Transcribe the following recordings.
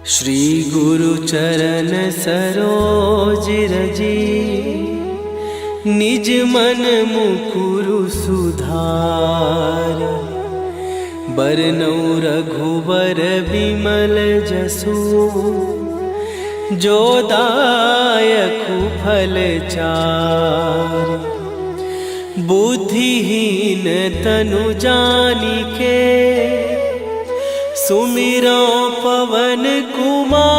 श्री गुरु चरण सरोज रजी, निज मन मुकुरु सुधार। बरनउँ रघुबर बिमल जसु, जो दायकु फल चार। बुद्धिहीन तनु जानिके, सुमिरो पवन कुमार।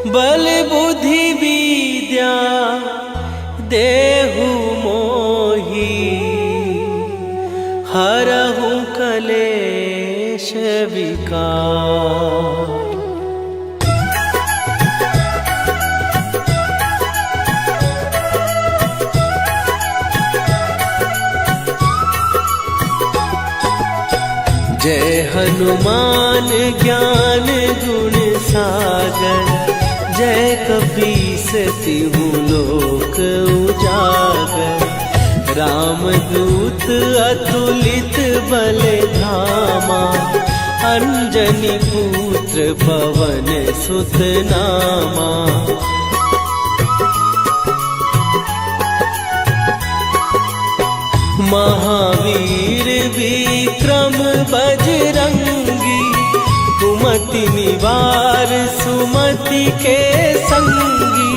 बल बुद्धि विद्या देहु मोहि, हरहु कलेश विकार। जय हनुमान ज्ञान गुण सागर, जय कपीस तिहु लोक उजागर। रामदूत अतुलित बल धामा, अंजनी पुत्र पवन सुत नामा। महावीर विक्रम बजरंगी, कुमति निवार सुमति के संगी।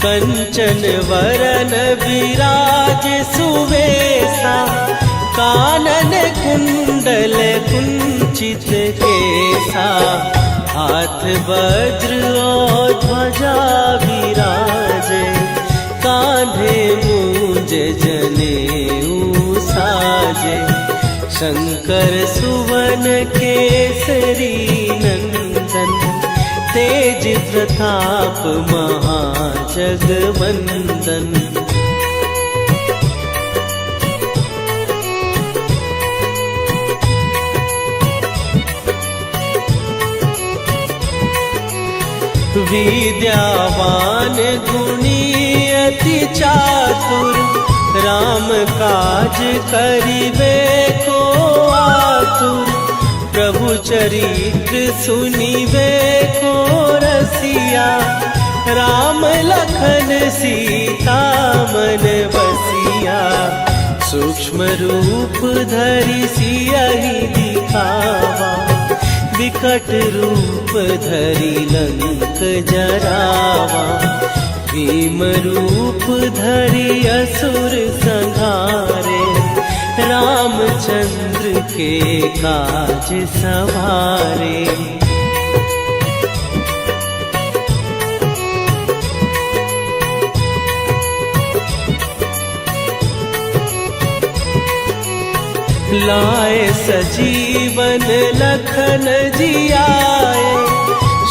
कंचन वरन विराज सुवेशा, कानन कुंडल कुंचित केसा। हाथ वज्र और ध्वजा विराजे, कांधे मूंज जनेऊ साजे। शंकर सुवन केसरी नंदन, तेज प्रताप महाजगवंदन। विद्यावान गुणी अति चातुर, राम काज करिबे को आतुर। प्रभु चरित्र सुनिबे को रसिया, राम लखन सीता मन बसिया। सूक्ष्म रूप धरि सियहि दिखावा, विकट रूप धरि लंक जरावा। भीम रूप धरि असुर संहारे, रामचंद्र के काज सवारे। लाए सजीवन लखन जियाए,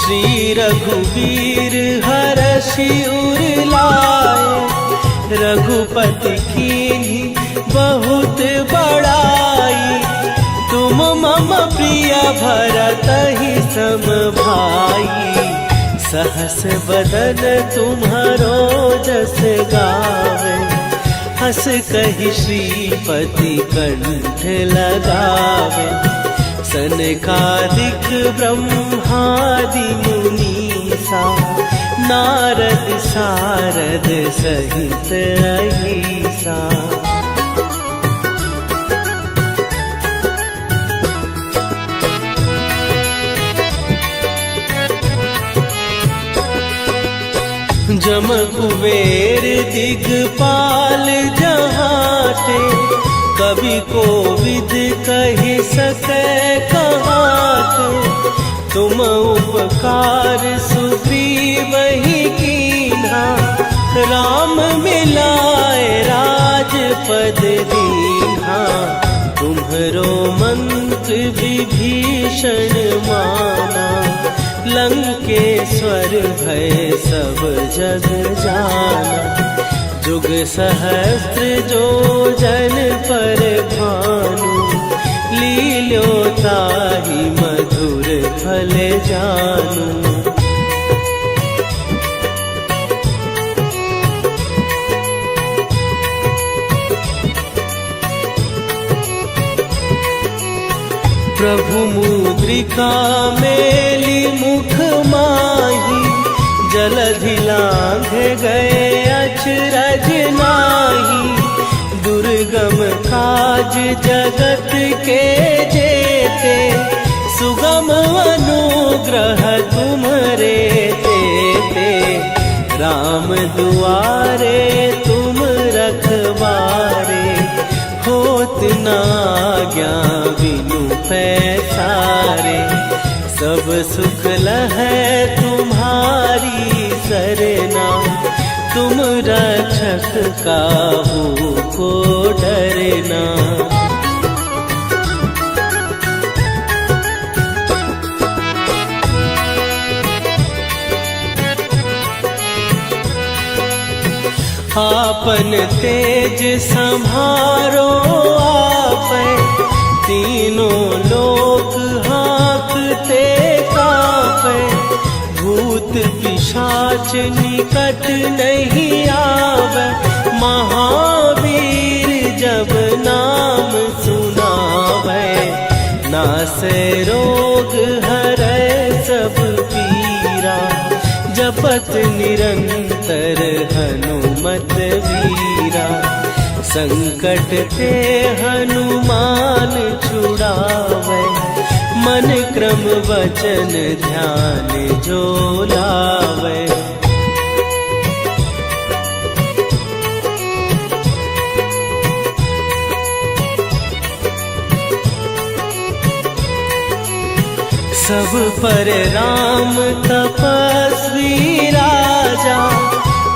श्री रघुवीर हरषि उर लाए। रघुपति कीन्ही बहुत बड़ाई, तुम मम प्रिय भरतहि सम भाई। सहस बदन तुम्हरो जस गावे, हस कहि श्रीपति कंठ लगावे। सनकादिक ब्रह्मादि मुनीसा, नारद सारद सहित अहिसा। जम कुबेर दिगपाल जहाते, कवि कोविद कहि सकै कहाते। तुम उपकार सुग्रीवहि कीन्हा, राम मिलाए राजपद दीन्हा। तुम्हरो मंत्र विभीषण माना, लंकेश्वर भय सब जग जाना। जुग सहस्त्र जो जन पर भानु, लील्यो ताहि मधुर फल जानू। प्रभु मुद्रिका मेली मुख माही, जलधि लांघ गए अचरज नाही। दुर्गम काज जगत के जेते, सुगम अनुग्रह तुम्हरे तेते। राम दुआरे तुम रखवारे, होत न आज्ञा बिनु पैसारे। सब सुख लहै तुम्हारी सरना, तुम रक्षक काहू को डरना। आपन तेज संभारो आपै, तीनों लोक हाँकते कापै। भूत पिशाच निकट नहीं आवे, महावीर जब नाम सुनावे। नासै रोग हरै सब पीरा, जपत निरंतर हनुमत वीरा। संकट ते हनुमान छुड़ावे, मन क्रम वचन ध्यान जो लावे। सब पर राम तपस्वी राजा,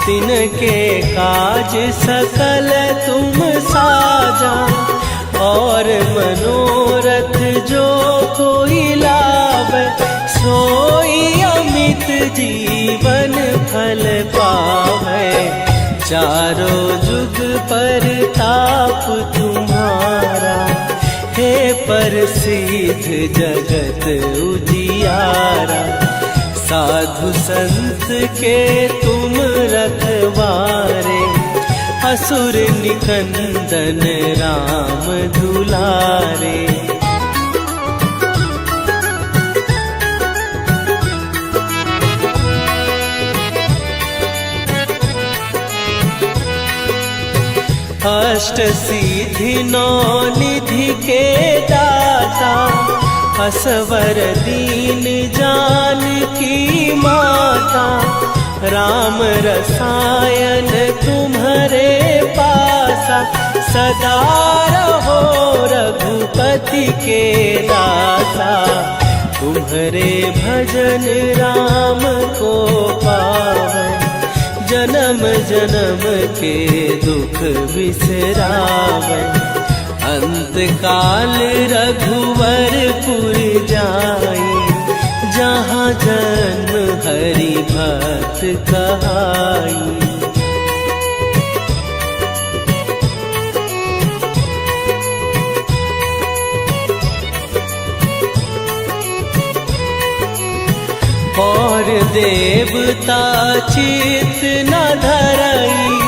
तिनके काज सकल तुम साजा। और मनोरथ जो कोई लावे, सोई अमित जीवन फल पावे। चारों जुग पर ताप तुम्हारा, हे प्रसिद्ध जगत उजियारा। साधु संत के तुम रखवारे, असुर निकंदन राम दुलारे। अष्ट सिद्धि नौ निधि के दाता, असवर दीन जानकी माता। राम रसायन तुम्हारे पासा, सदा रहो रघुपति के दासा। तुम्हारे भजन राम को पावे, जन्म जन्म के दुख बिसरावे। अंत काल रघुवरपुर जाई, जहाँ जन्म हरि भक्त कहाई। और देवता चित न धरई,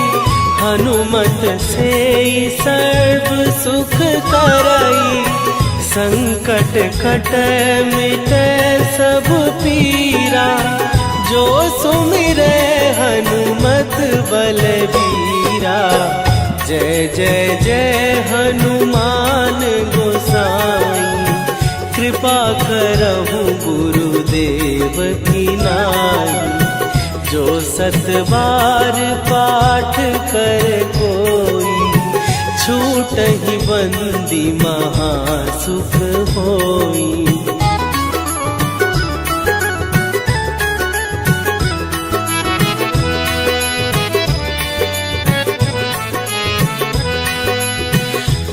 हनुमत से सर्व सुख करई। संकट कटै मिटै सब पीरा, जो सुमिरै हनुमत बलबीरा। जय जय जय हनुमान गोसाई, कृपा करहु गुरुदेव की नाई। जो सत बार पाठ कर कोई, छूटहि बंदी महासुख होई।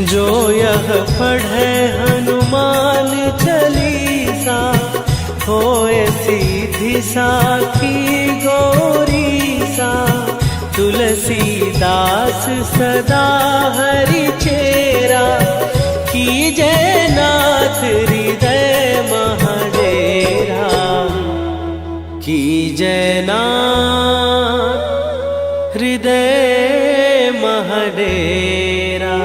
जो यह पढ़े हनुमान चालीसा, होए सीधी साखी गौरीसा। तुलसीदास सदा हरि चेरा, कीजय नाथ हृदय महडेरा। कीजय नाथ हृदय महडेरा।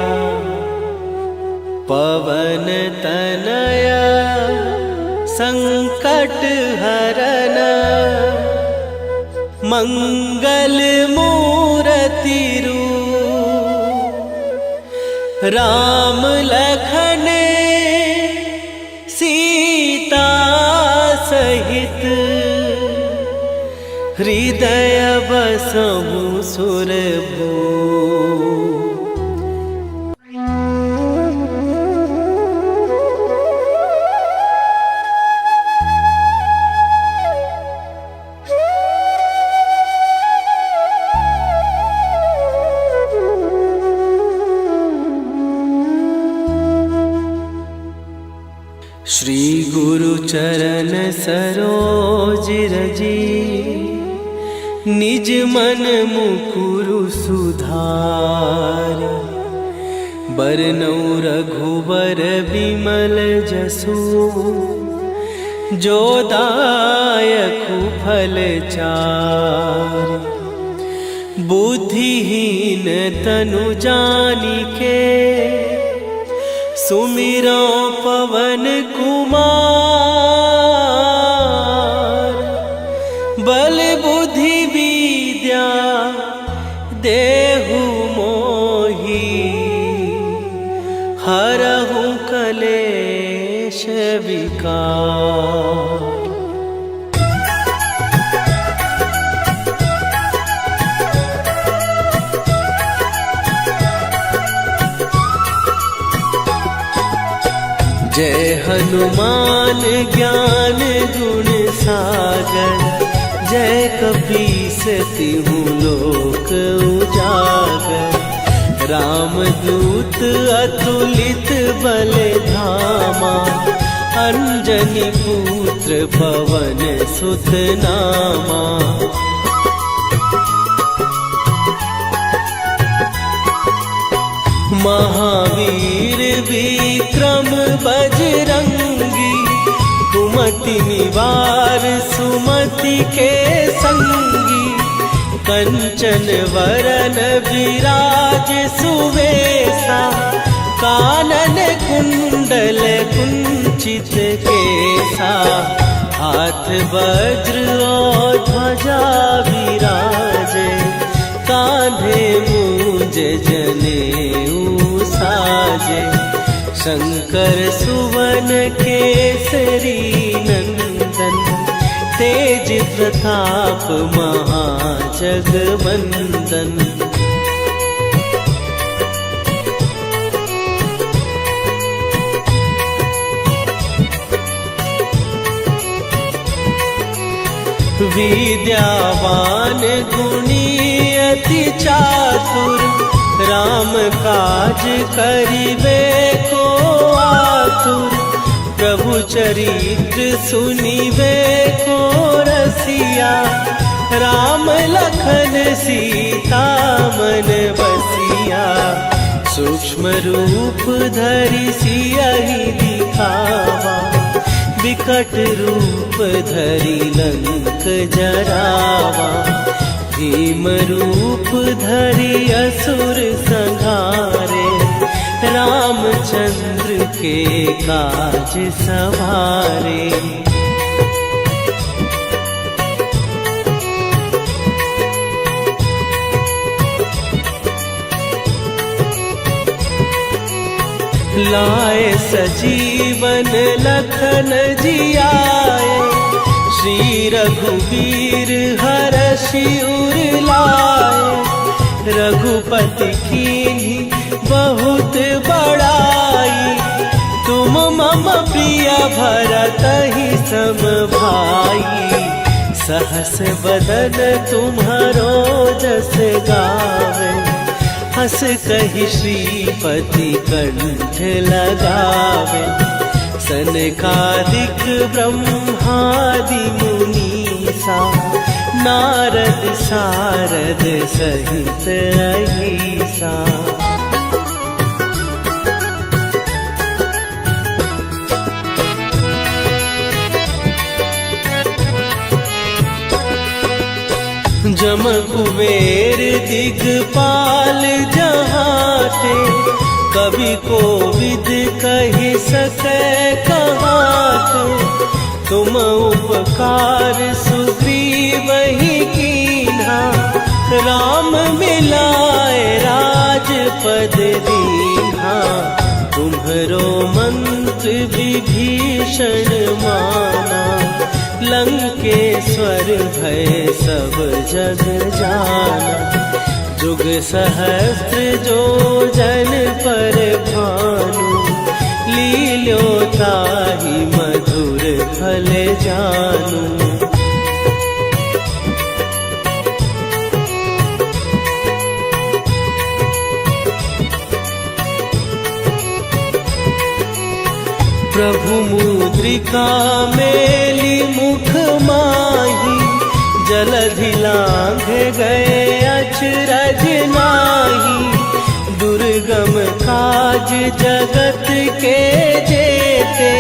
पवन तनय संकट हरन मंगल मूर्ति रूप राम लखन सीता सहित हृदय बसहु सुरभू। श्री गुरु चरण सरोज रजी निज मन मुकुरु सुधार। बरनउँ रघुबर बिमल जसु जो दायकु फल चार। बुद्धिहीन तनु जानिके सुमिरो पवन कुमार। बल बुद्धि विद्या देहु मोहि हरहु कलेश विकार। जय हनुमान ज्ञान गुण सागर। जय कपीस तिहु लोक उजागर। रामदूत अतुलित बल धामा। अंजनी पुत्र पवन सुत नामा। महावीर विक्रम बजरंगी। कुमति निवार सुमति के संगी। कंचन वरन विराज सुवेशा। कानन कुंडल कुंचित केसा। हाथ वज्र और ध्वजा विराजे। कांधे मूंज जनेऊ साजे। शंकर सुवन केसरी नंदन। तेज प्रताप महाजगवंदन। विद्यावान गुणी अति चातुर। राम काज करिबे को आतुर। प्रभु चरित्र सुनिबे को रसिया। राम लखन सीता मन बसिया। सूक्ष्म रूप धरि सियहि दिखावा। विकट रूप धरि लंक जरावा। भीम रूप धरि असुर संहारे। रामचंद्र के काज सवारे। लाए सजीवन लखन जियाए। श्री रघुवीर हरषि उर लाए। रघुपति कीन्ही बहुत बड़ाई। तुम मम प्रिय भरतहि सम भाई। सहस बदन तुम्हारो जस गावे। हस कहि श्रीपति कंठ लगावे। सनकादिक ब्रह्मादि मुनीसा। नारद सारद सहित अहिसा। जम कुबेर दिगपाल जहाते। कवि कोविद कहि सकै कहाते। तुम उपकार सुग्रीव ही कीन्हा, राम मिलाए राजपद दीन्हा। तुम्हरो मंत्र विभीषण माना, लंकेश्वर भय सब जग जाना। जुग सहस्त्र जो जन पर भानु, लील्यो ताहि मधुर फल जानू। प्रभु मुद्रिका मेली मुख माही, जलधि लांघ गए अचरज नाही। दुर्गम काज जगत के जेते,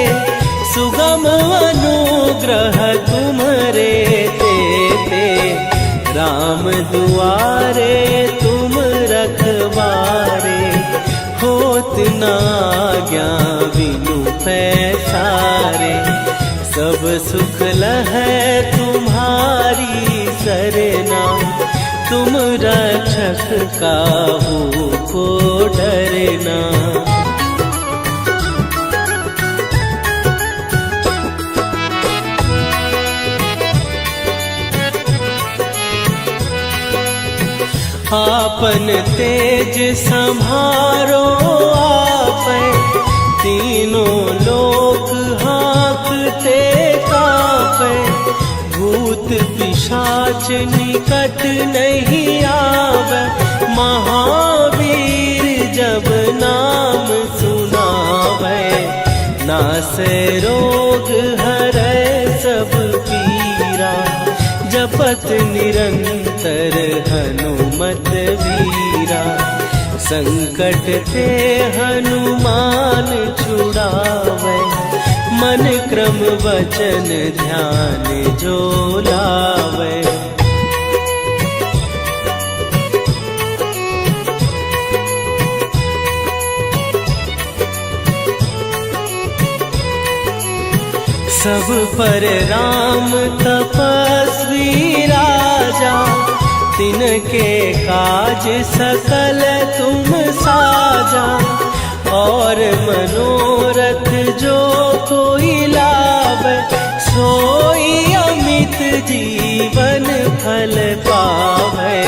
सुगम अनुग्रह तुम्हरे तेते। राम दुआरे तुम रखवारे, होत न आज्ञा बिनु पैसारे। सब सुख लहै तुम्हारी सरना, तुम रक्षक काहू को डरना। आपन तेज संभारो आपै, तीनों लोक हाँकते कापै। भूत पिशाच निकट नहीं आवे, महावीर जब नाम सुनावे। नासै रोग हरै सब पीरा, जपत निरंतर हनुमत वीरा। संकट ते हनुमान छुड़ावे, मन क्रम वचन ध्यान जो लावे। सब पर राम तपस्वी राजा, तिनके काज सकल तुम साजा। और मनोरथ जो कोई लावे, सोई अमित जीवन फल पावे।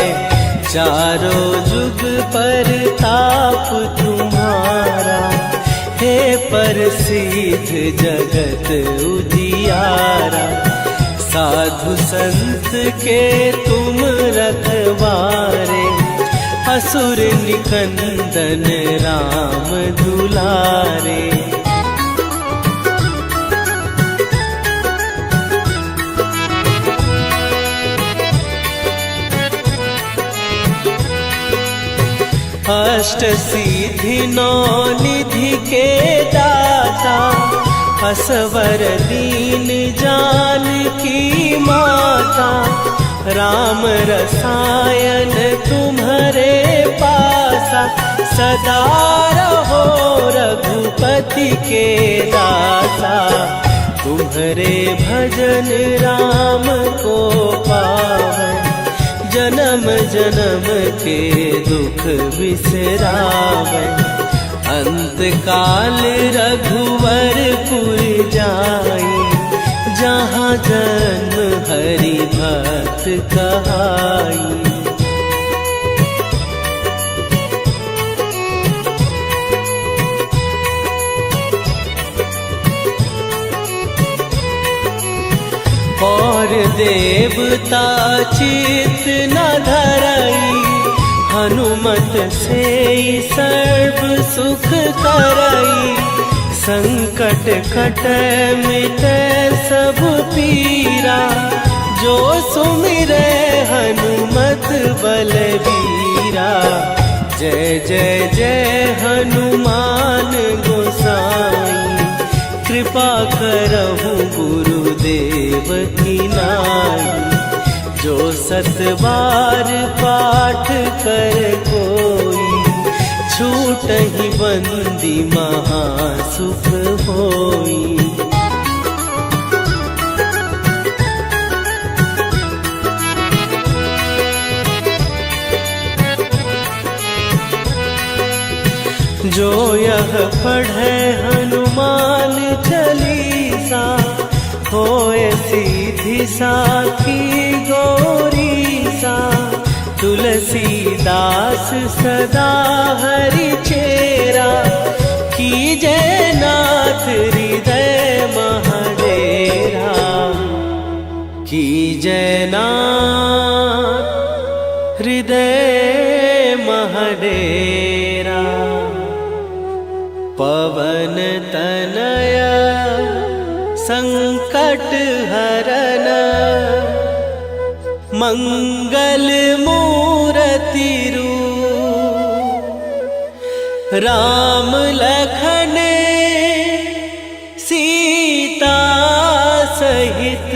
चारों जुग पर ताप तुम्हारा, हे प्रसिद्ध जगत उजियारा। साधु संत के तुम रखवारे, असुर निकंदन राम दुलारे। अष्ट सिद्धि नौ निधि के दाता, असवर दीन जानकी माता। राम रसायन तुम्हारे पासा, सदा रहो रघुपति के दासा। तुम्हारे भजन राम को पावे, जन्म जन्म के दुख बिसरावे। अंत काल रघुवरपुर जाई, जहाँ जन्म हरि भक्त कहाई। और देवता चित न धरई, हनुमत से सर्व सुख करई। संकट कट मिटे सब पीरा, जो सुमिरै हनुमत बलबीरा। जय जय जय हनुमान गोसाई, कृपा करहु गुरुदेव की नाई। जो सत बार पाठ कर कोई, छूटहि बंदी महासुख होई। जो यह पढ़े हनुमान चालीसा, होए सीधी साखी गौरी सा। तुलसीदास सदा हरि चेरा, कीजय नाथ हृदय महडेरा। कीजय नाथ हृदय महडेरा। पवन तनय संकट हरन, मंगल मूरति रूप। राम लखन सीता सहित,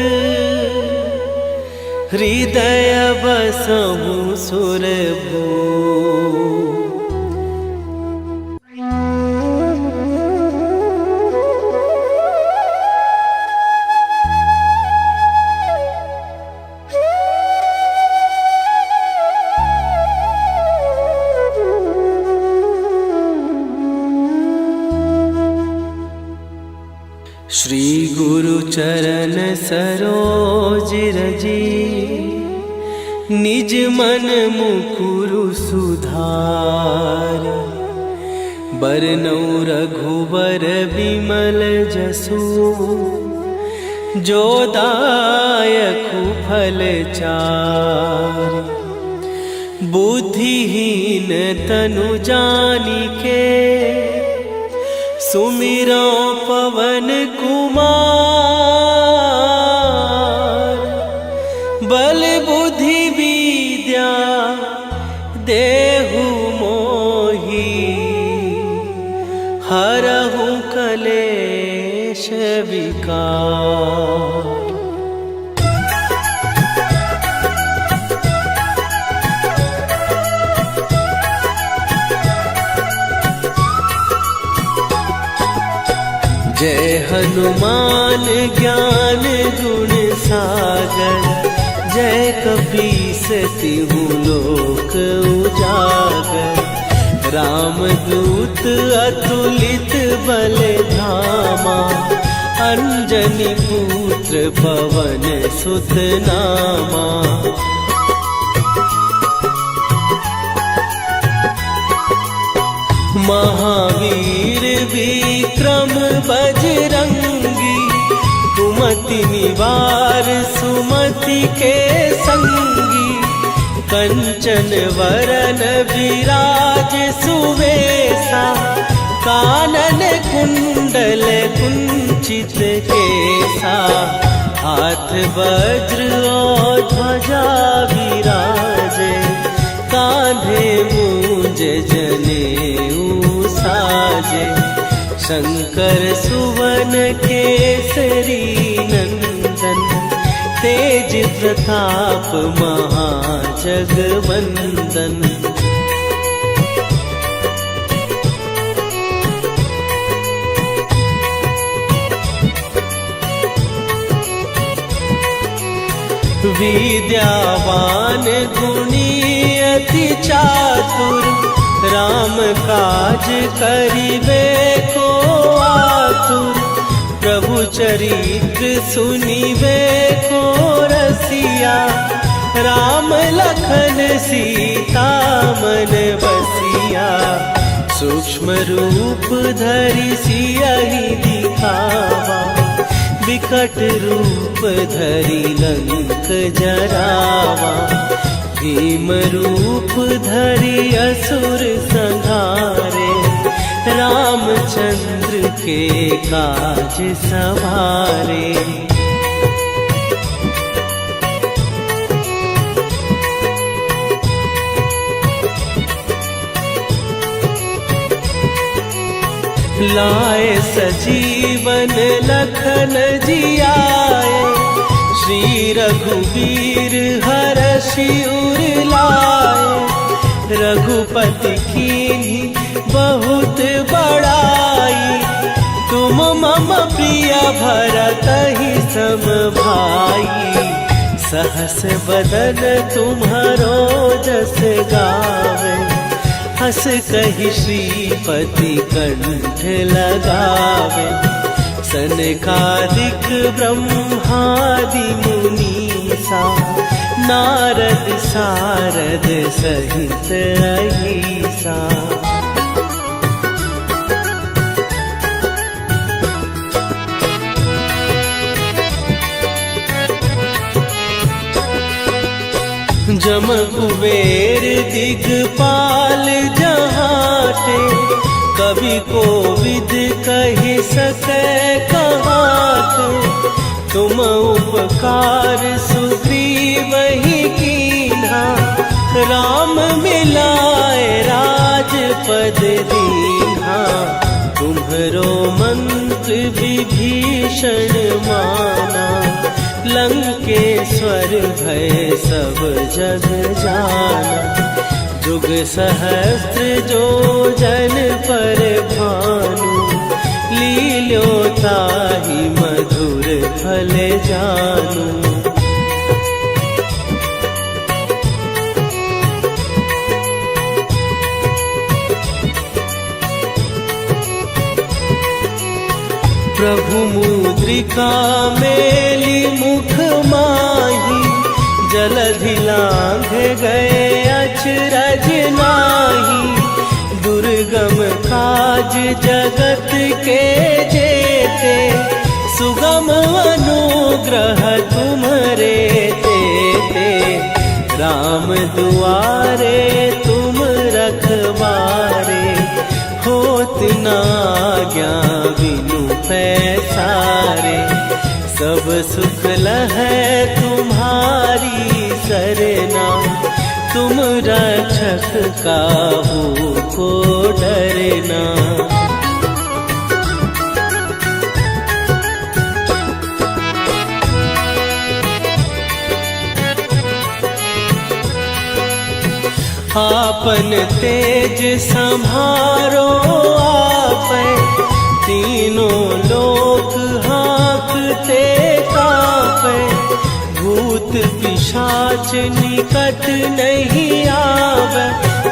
हृदय बसहु सुरभूप। श्री गुरु चरण सरोज रजी, निज मन मुकुरु सुधार। बरनौ रघुबर बिमल जसु, जो दायकु फल चारि। बुद्धिहीन तनु जानिके, सुमिरो पवन कुमार। बल बुद्धि विद्या देहु मोहि, हरहु कलेश विकार। जय हनुमान ज्ञान गुण सागर, जय कपीस तिहु लोक उजागर। रामदूत अतुलित बल धामा, अंजनी पुत्र पवन सुत नामा। महावीर विक्रम बजरंगी, कुमति निवार सुमति के संगी। कंचन वरन विराज सुवेशा, कानन कुंडल कुंचित केसा। हाथ वज्र और ध्वजा विराजे, कांधे मूंज जनेऊ साजे। शंकर सुवन केसरी नंदन, तेज प्रताप महाजगवंदन। विद्यावान गुणी अति चातुर, राम काज करिबे को आतुर। प्रभु चरित्र सुनिबे को रसिया, राम लखन सीता मन बसिया। सूक्ष्म रूप धरि सियहि दिखावा, विकट रूप धरि लंक जरावा। भीम रूप धरि असुर संहारे, रामचंद्र के काज सवारे। लाए सजीवन लखन जियाए, श्री रघुवीर हरषि उर लाए। रघुपति कीन्ही बहुत बड़ाई, तुम मम प्रिय भरतहि सम भाई। सहस बदन तुम्हारो जस गावे, हस कहि श्रीपति कंठ लगावे, सनकादिक ब्रह्मादि मुनीसा, नारद सारद सहित अहिसा। जम कुबेर दिगपाल जहाटे, कवि कोविद कहि सकै कहाते। तुम उपकार सुग्रीवहि कीन्हा, राम मिलाए राजपद दीन्हा। तुम्हरो मंत्र विभीषण माना, लंकेश्वर भय सब जग जाना। जुग सहस्त्र जो जन पर भानु, लील्यो ताहि मधुर फल जानू। प्रभु मुद्रिका मेली मुख माही, जलधि लांघ गए अचरज नाही। दुर्गम काज जगत के जेते, सुगम अनुग्रह तुम्हरे तेते। राम दुआरे तुम रखवारे, होत न आज्ञा बिनु पैसारे। सब सुख लहै तुम्हारी सरना, तुम रक्षक काहू को डरना। आपन तेज संभारो आपै, तीनों लोक हाँकते कापै। भूत पिशाच निकट नहीं आवे,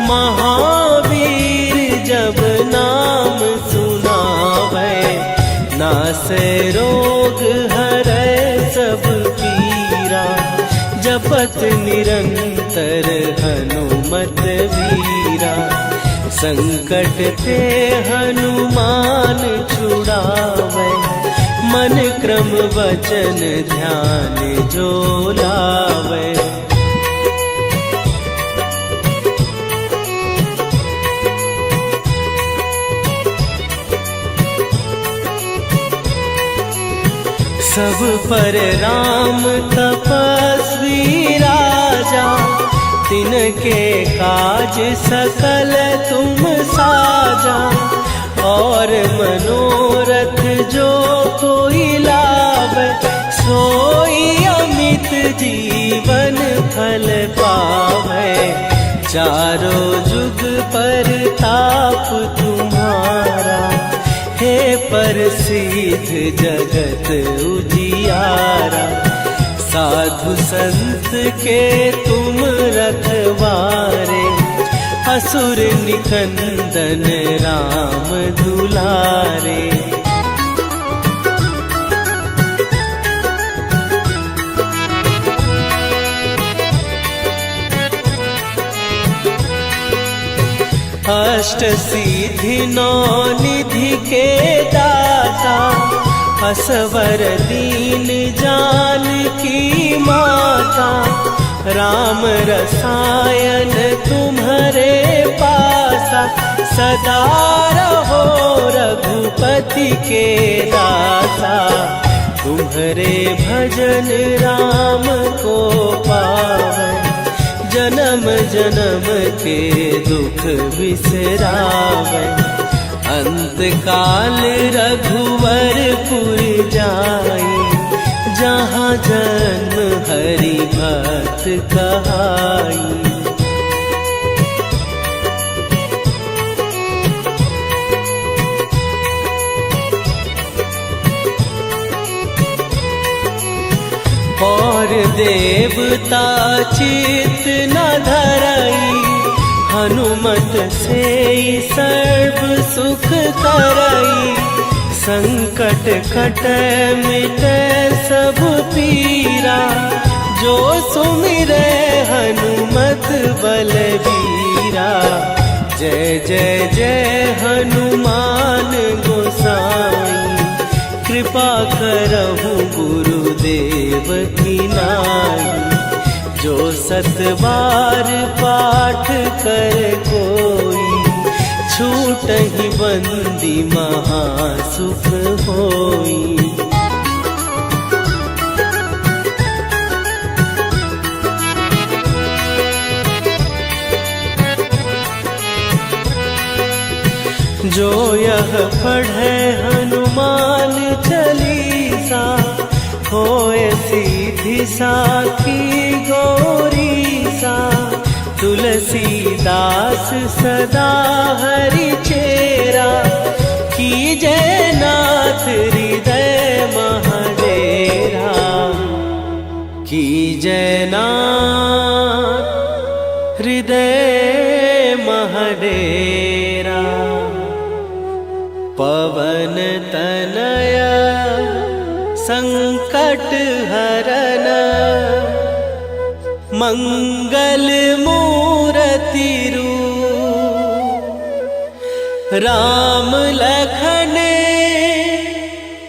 महावीर जब नाम सुनावे। नासै रोग हरै सब पीरा, जपत निरंतर हनुमत वीरा। संकट ते हनुमान छुड़ावे, मन क्रम वचन ध्यान जो लावे। सब पर राम तपस्वी राजा, तिनके काज सकल तुम साजा। और मनोरथ जो कोई लावे, सोई अमित जीवन फल पावे। चारों जुग पर ताप तुम्हारा, हे प्रसिद्ध जगत उजियारा। साधु संत के तुम रखवारे, असुर निकंदन राम दुलारे। अष्ट सिद्धि नौ निधि के दाता, असवर दीन जानकी माता। राम रसायन तुम्हारे पासा, सदा रहो रघुपति के दासा। तुम्हारे भजन राम को पावे, जन्म जन्म के दुख बिसरावे। अंत काल रघुवरपुर जाई, जहाँ जन्म हरि भक्त कहाई। और देवता चित न धरई, हनुमत से सर्व सुख करई, संकट कटै मिटै सब पीरा। जो सुमिरै हनुमत बलबीरा, जय जय जय हनुमान गोसाई। कृपा करहु गुरुदेव की नाई, जो सत बार पाठ कर कोई, छूटहि बंदी महासुख होई। जो यह पढ़े हनुमान चालीसा, होए सीधी साखी गौरीसा। तुलसीदास सदा हरि चेरा, कीजय नाथ हृदय महडेरा। कीजय नाथ हृदय महडेरा। पवन तनया संकट हरन, मंगल मूरति रूप। राम लखन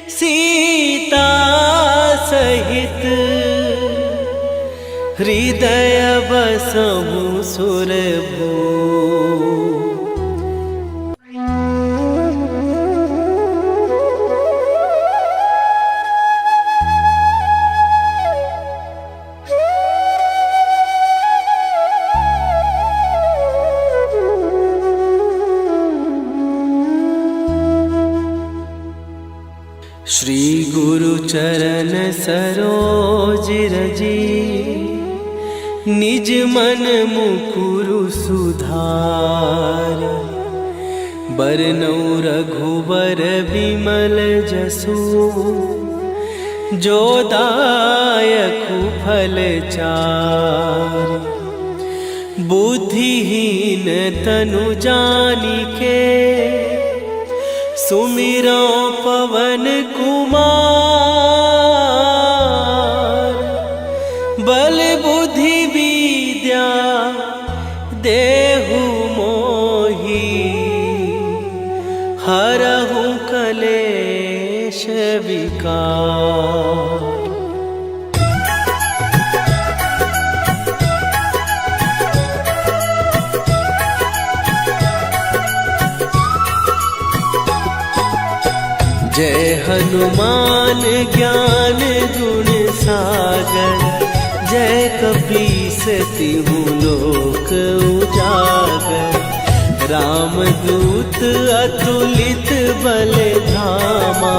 सीता सहित, हृदय बसहु सुरभूप। श्री गुरु चरण सरोज रजी, निज मन मुकुरु सुधार। बरनौ रघुबर बिमल जसु, जो दायकु फल चार। बुद्धिहीन तनु जानिके, सुमिरो पवन कुमार। बल बुद्धि विद्या देहु मोहि, हरहु कलेश विकार। जय हनुमान ज्ञान गुण सागर, जय कपीस तिहु लोक उजागर। रामदूत अतुलित बल धामा,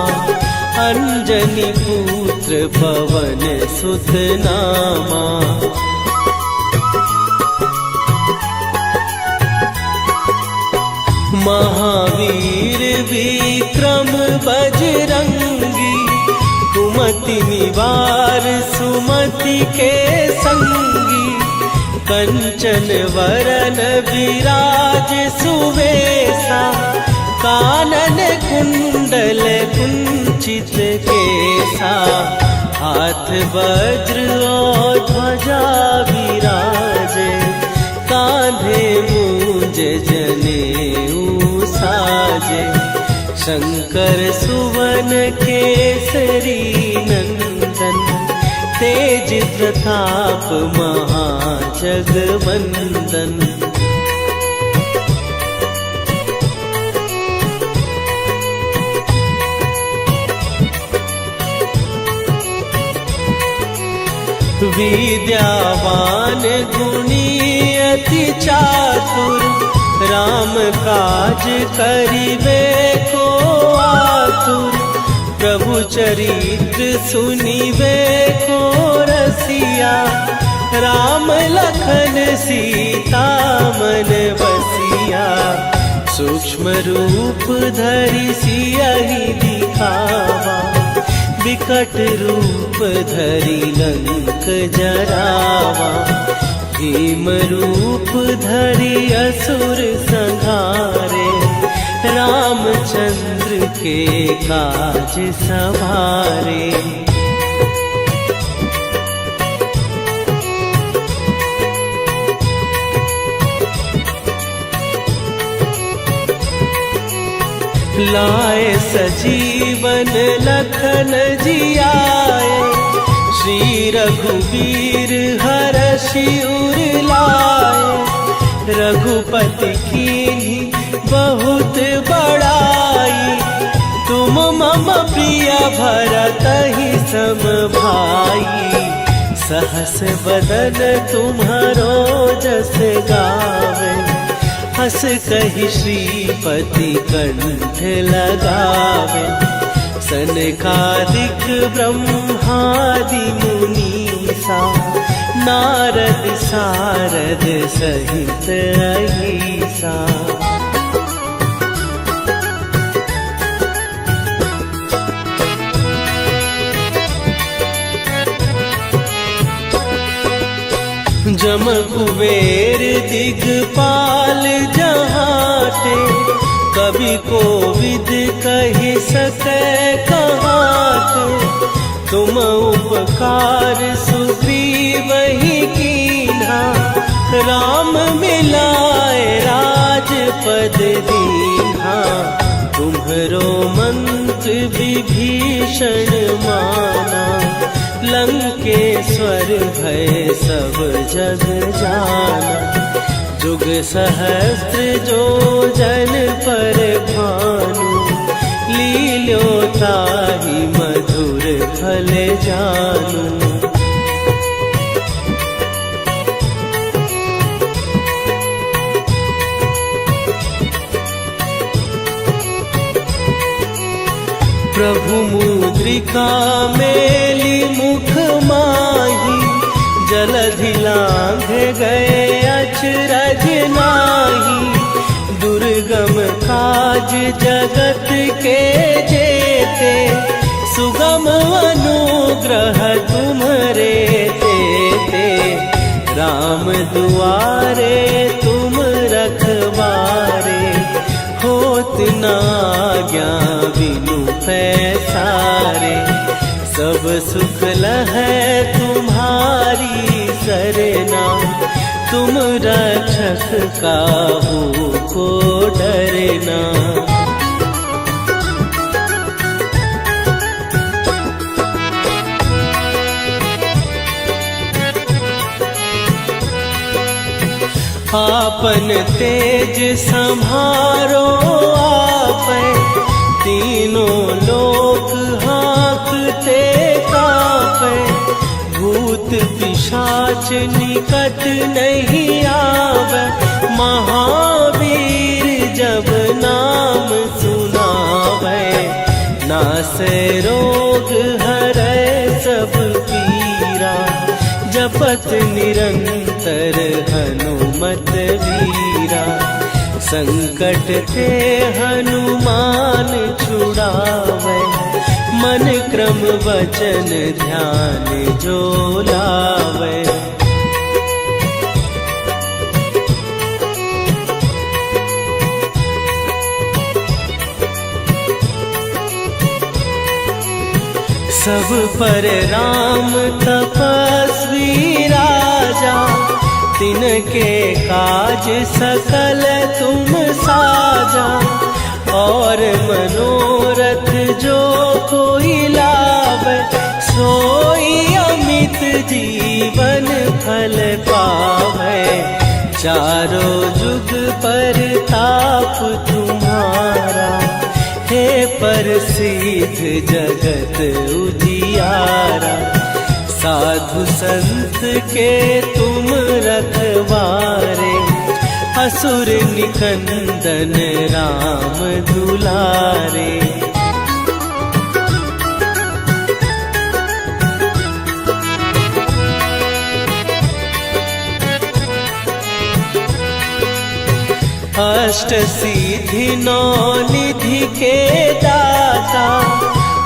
अंजनी पुत्र पवन सुत नामा। महावीर विक्रम बजरंगी, कुमति निवार सुमति के संगी। कंचन वरन विराज सुवेशा, कानन कुंडल कुंचित केसा। हाथ वज्र और ध्वजा विराजे, कांधे मूंज जनेऊ साजे। शंकर सुवन केसरी नंदन, तेज प्रताप महाजगवंदन। विद्यावान गुणी अति चातुर, राम काज करिबे को आतुर। प्रभु चरित्र सुनिबे को रसिया, राम लखन सीता मन बसिया। सूक्ष्म रूप धरि सियहि दिखावा, विकट रूप धरि लंक जरावा। भीम रूप धरि असुर संहारे, रामचंद्र के काज सवारे। लाए सजीवन लखन जियाए, श्री रघुवीर हरषि उर लाए। रघुपति कीन्ही बहुत बड़ाई, तुम मम प्रिय भरतहि सम भाई। सहस बदन तुम्हारो जस गावे, हस कहि श्रीपति कंठ लगावे। सनकादिक ब्रह्मादि मुनीसा, नारद सारद सहित अहिसा। जम कुबेर दिगपाल जहाते, कवि कोविद कहि सकै कहाते। तुम उपकार सुग्रीवहि कीन्हा, राम मिलाए राजपद दीन्हा। तुम्हरो मंत्र विभीषण माना, लंकेश्वर भय सब जग जाना। जुग सहस्त्र जो जन पर भानु, लील्योताहि मधुर फल जानू। प्रभु मुद्रिका मेली मुख माही, जलधि लांघे गए अचरज नाही। दुर्गम काज जगत के जेते, सुगम अनुग्रह तुम्हरे तेते। राम दुआरे तुम रखवारे, होत न आज्ञा बिनु पैसारे। सब सुख लहै तुम्हारी सरना, तुम रक्षक काहू को डरना। आपन तेज संभारो आपै, तीनों लोक हाँकते कापै। भूत पिशाच निकट नहीं आवे, महावीर जब नाम सुनावे। नासै रोग हरै सब पीरा, जपत निरंतर हनुमत वीरा। संकट ते हनुमान छुड़ावे, मन क्रम वचन ध्यान जो लावे। सब पर राम तपस्वी राजा, तिनके काज सकल तुम साजा। और मनोरथ जो कोई लावे, सोई अमित जीवन फल पावे। चारों जुग पर ताप तुम्हारा, हे प्रसिद्ध जगत उजियारा। साधु संत के तुम रखवारे, असुर निकंदन राम दुलारे। अष्ट सिद्धि नौ निधि के दाता,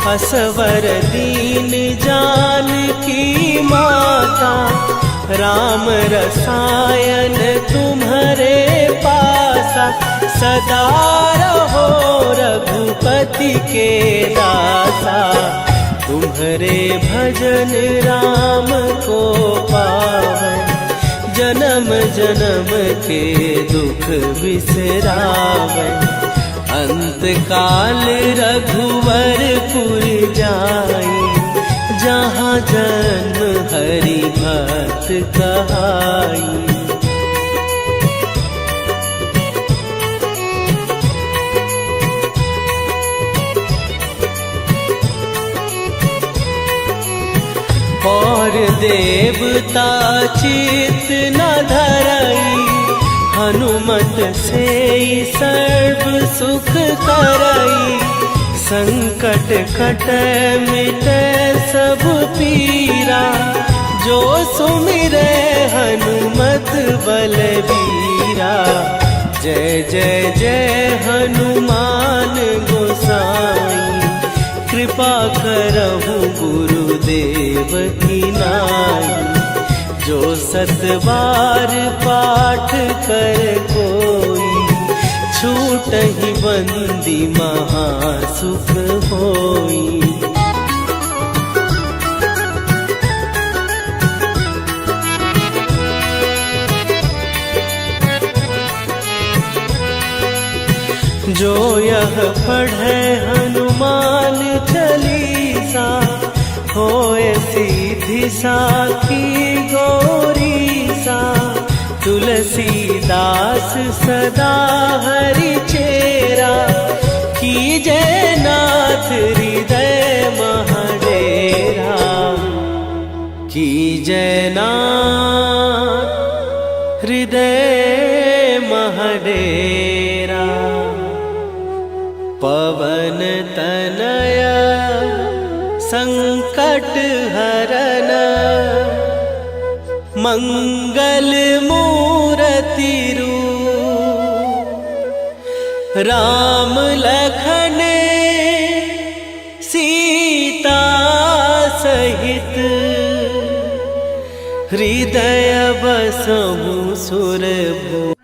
असवर दीन जानकी माता। राम रसायन तुम्हारे पासा, सदा रहो रघुपति के दासा। तुम्हारे भजन राम को पावै, जन्म जन्म के दुख बिसरावै। अंत काल रघुवरपुर जाई, जहाँ जन्म हरि भक्त कहाई। और देवता चित न धरई, हनुमत से सर्व सुख करई। संकट कटै मिटै सब पीरा, जो सुमिरै हनुमत बलबीरा। जय जय जय हनुमान गोसाई, कृपा करहु गुरुदेव की नाई। जो सत बार पाठ कर कोई, छूटहि बंदी महासुख होई। जो यह पढ़े हनुमान चालीसा, होए सीधी साखी गौरीसा। तुलसीदास सदा हरि चेरा, कीजै नाथ हृदय महडेरा। कीजै नाथ हृदय महडेरा। पवन तनय संकट हरन, मंगल मूरति रूप। राम लखन सीता सहित, हृदय बसहु सुरभूप।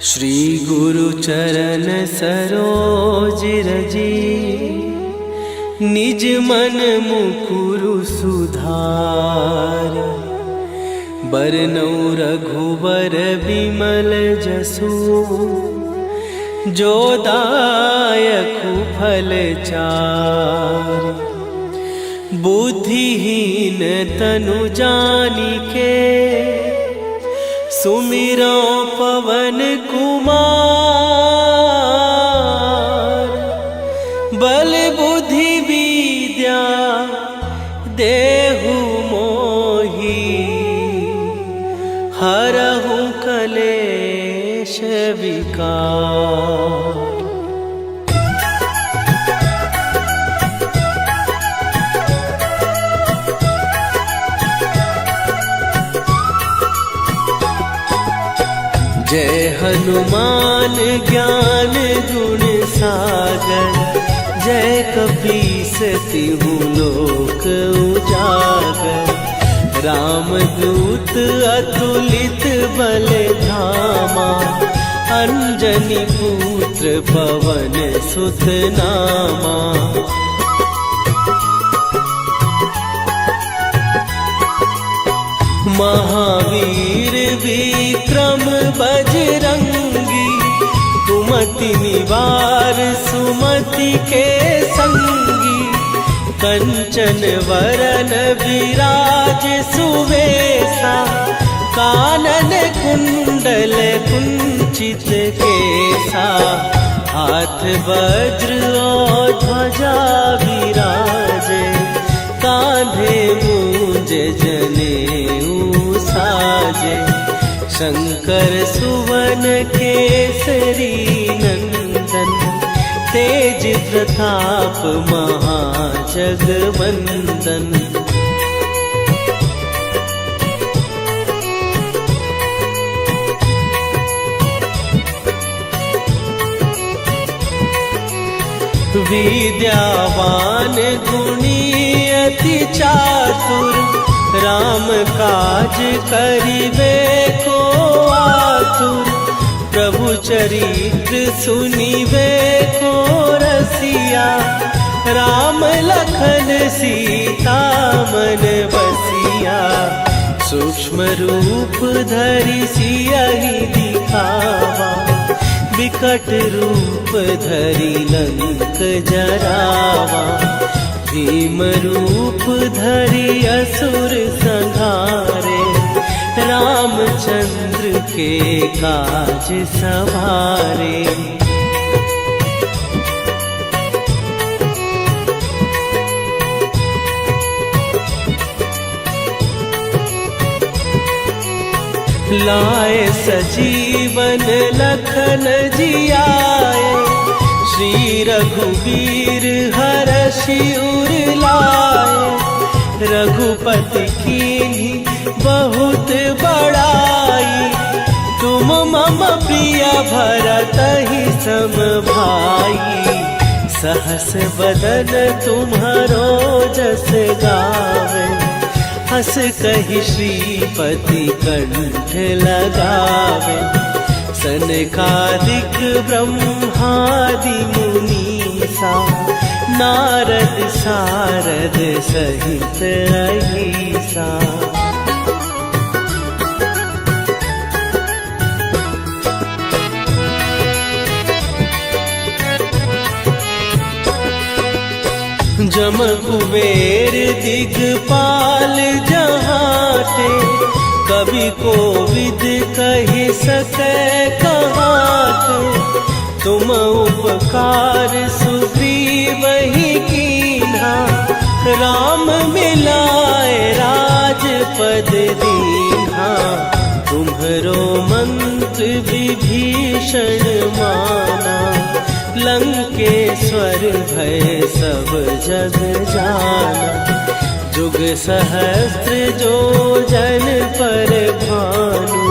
श्री गुरु चरण सरोज रजी, निज मन मुकुरु सुधार। बरनउँ रघुबर बिमल जसु, जो दायकु फल चार। बुद्धिहीन तनु जानिके, सुमिरो पवन कुमार। बल बुद्धि विद्या देहु मोहि, हरहु कलेश विकार। जय हनुमान ज्ञान गुण सागर, जय कपीस तिहु लोक उजागर। रामदूत अतुलित बल धामा, अंजनी पुत्र पवन सुत नामा। महावीर विक्रम बजरंगी, कुमति निवार सुमति के संगी। कंचन वरन विराज सुवेशा, कानन कुंडल कुंचित केसा। हाथ वज्र और ध्वजा विराजे, कांधे मूंज जनेऊ साजे। शंकर सुवन केसरी नंदन, तेज प्रताप महाजगवंदन। विद्यावान गुणी अति चातुर, राम काज करिबे को आतुर। प्रभु चरित्र सुनिबे को रसिया, राम लखन सीता मन बसिया। सूक्ष्म रूप धरि सियहि दिखावा, विकट रूप धरि लंक जरावा। भीम रूप धरि असुर संहारे, रामचंद्र के काज सवारे। लाए सजीवन लखन जियाए, श्री रघुवीर हरषि उर लाए। रघुपति कीन्ही बहुत बड़ाई, तुम मम प्रिय भरतहि सम भाई। सहस बदन तुम्हरो जस गावे, हस कहि श्रीपति कंठ लगावे। सनकादिक ब्रह्मादि मुनीसा, नारद सारद सहित अहिसा। जम कुबेर दिगपाल जहाते, कवि कोविद कहि सकै कहाते। तुम उपकार सुग्रीवहि कीन्हा, राम मिलाए राजपद दीन्हा। तुम्हरो मंत्र विभीषण माना, लंकेश्वर भय सब जग जाना। जुग सहस्त्र जो जन पर भानु,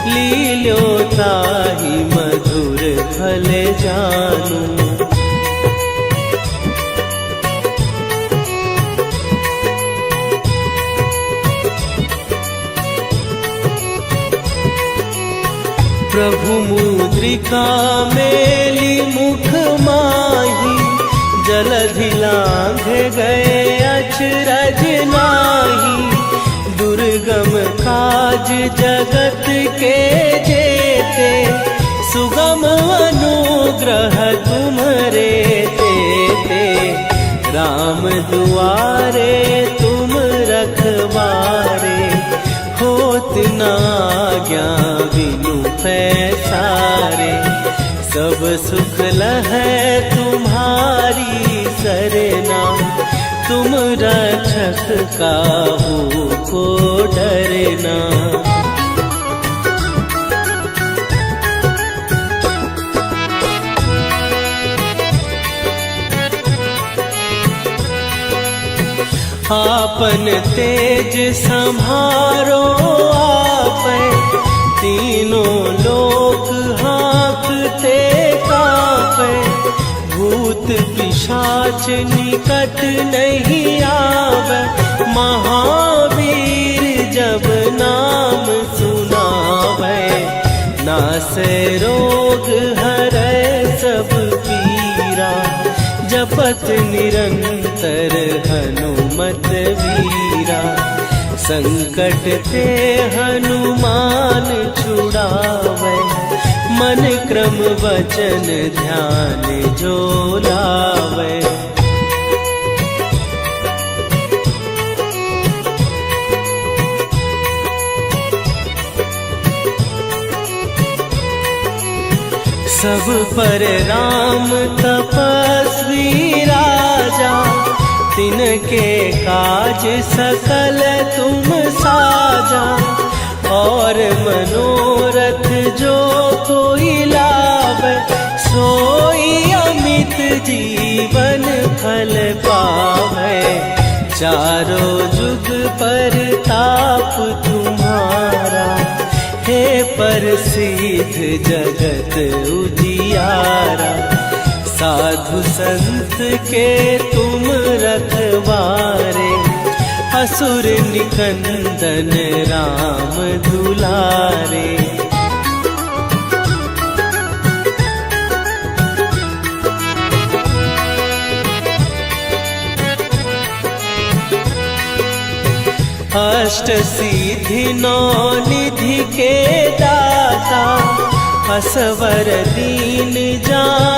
लील्यो ताहि मधुर फल जानू। प्रभु मुद्रिका मेली मुख माही, जलधि लांघ गए अचरज नाही। दुर्गम काज जगत के जेते, सुगम अनुग्रह तुम्हरे तेते। राम दुआरे तुम रखवारे, होत न आज्ञा बिनु पैसारे। सब सुख लहै तुम्हारी सरना, तुम रक्षक काहू को डरना। आपन तेज संभारो आपै, तीनों लोक हाँकते कांपै। भूत पिशाच निकट नहीं आवे, महावीर जब नाम सुनावे। नासै रोग हरै सब पीरा, जपत निरंतर हनुमत वीरा। संकट ते हनुमान छुड़ावे, मन क्रम वचन ध्यान जो लावे। सब पर राम तपस्वी राजा, तिनके काज सकल तुम साजा। और मनोरथ जो कोई लावे, सोई अमित जीवन फल पावे, चारों जुग पर ताप तुम्हारा, हे प्रसिद्ध जगत उजियारा। साधु संत के तुम रखवारे, असुर निकंदन राम दुलारे। अष्ट सिद्धि नौ निधि के दाता, असवर दीन जान